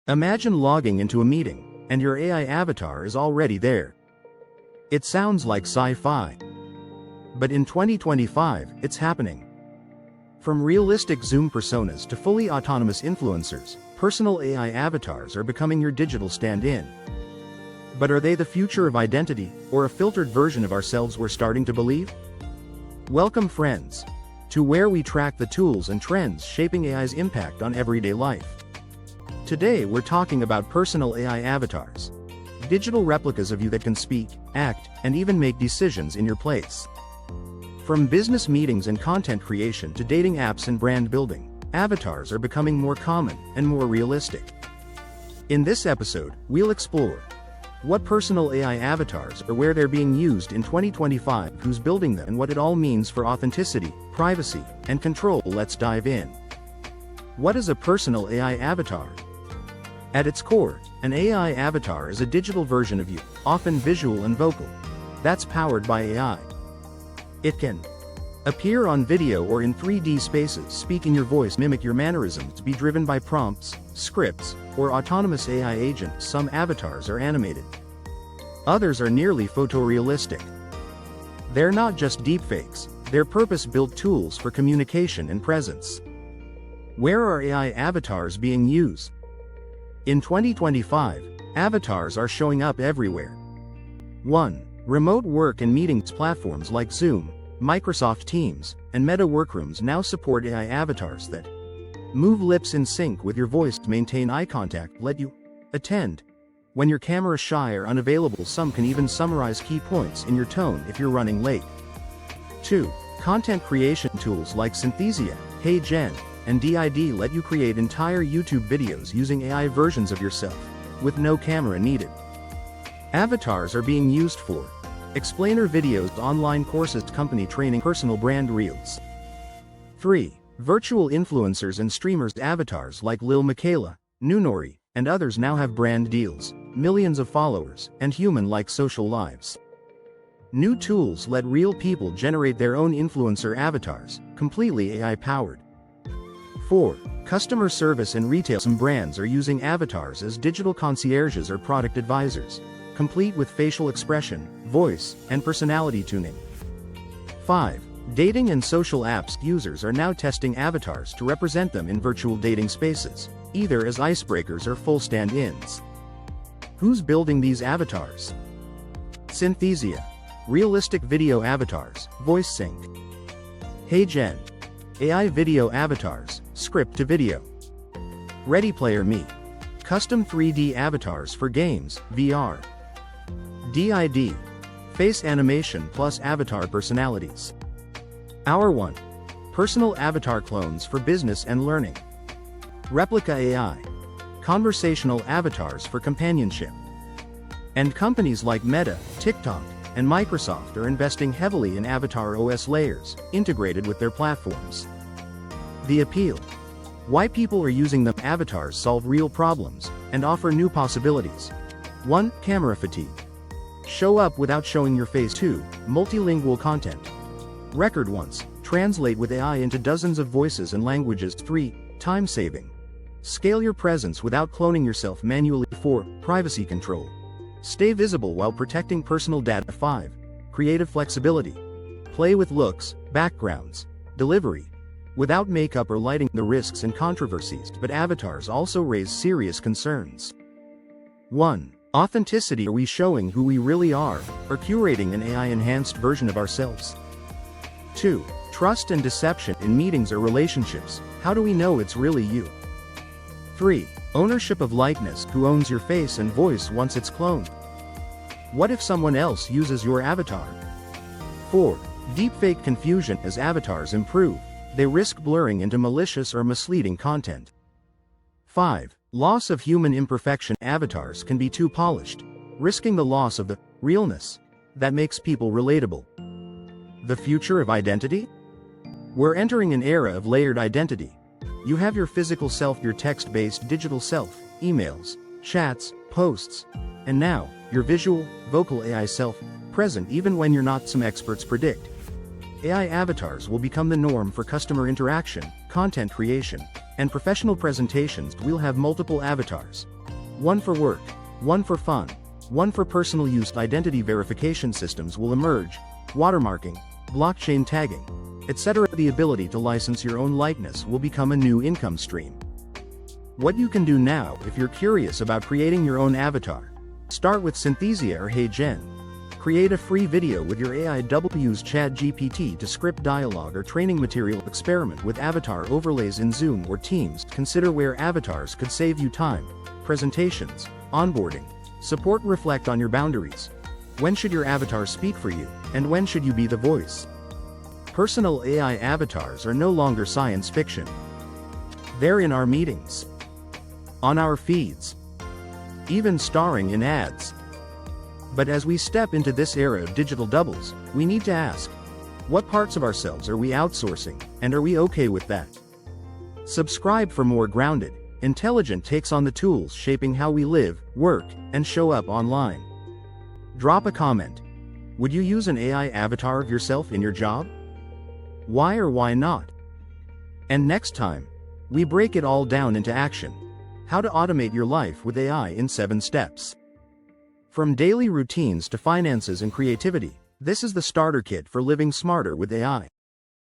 Imagine logging into a meeting, and your AI avatar is already there. It sounds like sci-fi. But in 2025, it's happening. From realistic Zoom personas to fully autonomous influencers, personal AI avatars are becoming your digital stand-in. But are they the future of identity, or a filtered version of ourselves we're starting to believe? Welcome, friends, to where we track the tools and trends shaping AI's impact on everyday life. Today we're talking about personal AI avatars. Digital replicas of you that can speak, act, and even make decisions in your place. From business meetings and content creation to dating apps and brand building, avatars are becoming more common and more realistic. In this episode, we'll explore what personal AI avatars are, where they're being used in 2025, who's building them, and what it all means for authenticity, privacy, and control. Let's dive in. What is a personal AI avatar? At its core, an AI avatar is a digital version of you, often visual and vocal, that's powered by AI. It can appear on video or in 3D spaces, speak in your voice, mimic your mannerisms, be driven by prompts, scripts, or autonomous AI agents. Some avatars are animated. Others are nearly photorealistic. They're not just deepfakes, they're purpose-built tools for communication and presence. Where are AI avatars being used? In 2025, avatars are showing up everywhere. 1. Remote work and meetings. Platforms like Zoom, Microsoft Teams, and Meta Workrooms now support AI avatars that move lips in sync with your voice, maintain eye contact, let you attend when you're camera shy or unavailable. Some can even summarize key points in your tone if you're running late. 2. Content creation tools like Synthesia, HeyGen, and DID let you create entire YouTube videos using AI versions of yourself, with no camera needed. Avatars are being used for explainer videos, online courses, company training, personal brand reels. 3. Virtual influencers and streamers. Avatars like Lil Miquela, Nunori, and others now have brand deals, millions of followers, and human-like social lives. New tools let real people generate their own influencer avatars, completely AI-powered. 4. Customer service and retail. Some brands are using avatars as digital concierges or product advisors, complete with facial expression, voice, and personality tuning. 5. Dating and social apps. Users are now testing avatars to represent them in virtual dating spaces, either as icebreakers or full stand-ins. Who's building these avatars? Synthesia, realistic video avatars, voice sync. HeyGen, AI video avatars, script to video. ReadyPlayer.me, custom 3D avatars for games, VR. DID, face animation plus avatar personalities. Hour1, personal avatar clones for business and learning. Replica AI, conversational avatars for companionship. And companies like Meta, TikTok, and Microsoft are investing heavily in avatar OS layers, integrated with their platforms. The appeal. Why people are using them. Avatars solve real problems, and offer new possibilities. 1. Camera fatigue. Show up without showing your face. 2. Multilingual content. Record once, translate with AI into dozens of voices and languages. 3. Time saving. Scale your presence without cloning yourself manually. 4. Privacy control. Stay visible while protecting personal data. 5. Creative flexibility. Play with looks, backgrounds, delivery, without makeup or lighting. The risks and controversies. But avatars also raise serious concerns. 1. Authenticity. Are we showing who we really are, or curating an AI-enhanced version of ourselves? 2. Trust and deception. In meetings or relationships, how do we know it's really you? 3. Ownership of likeness. Who owns your face and voice once it's cloned? What if someone else uses your avatar? 4. Deepfake confusion. As avatars improve, they risk blurring into malicious or misleading content. 5. Loss of human imperfection. Avatars can be too polished, risking the loss of the realness that makes people relatable. The future of identity? We're entering an era of layered identity. You have your physical self, your text-based digital self, emails, chats, posts, and now, your visual, vocal AI self, present even when you're not. Some experts predict AI avatars will become the norm for customer interaction, content creation, and professional presentations. We'll have multiple avatars, One for work, one for fun, one for personal use. Identity verification systems will emerge, watermarking, blockchain tagging, etc. The ability to license your own likeness will become a new income stream. What you can do now if you're curious about creating your own avatar. Start with Synthesia or HeyGen. Create a free video with your AI. Use ChatGPT to script dialogue or training material. Experiment with avatar overlays in Zoom or Teams. Consider where avatars could save you time, presentations, onboarding, support. Reflect on your boundaries. When should your avatar speak for you, and when should you be the voice? Personal AI avatars are no longer science fiction. They're in our meetings, on our feeds, even starring in ads. But as we step into this era of digital doubles, we need to ask, what parts of ourselves are we outsourcing, and are we okay with that? Subscribe for more grounded, intelligent takes on the tools shaping how we live, work, and show up online. Drop a comment. Would you use an AI avatar of yourself in your job? Why or why not? And next time, we break it all down into action. How to automate your life with AI in 7 steps. From daily routines to finances and creativity, this is the starter kit for living smarter with AI.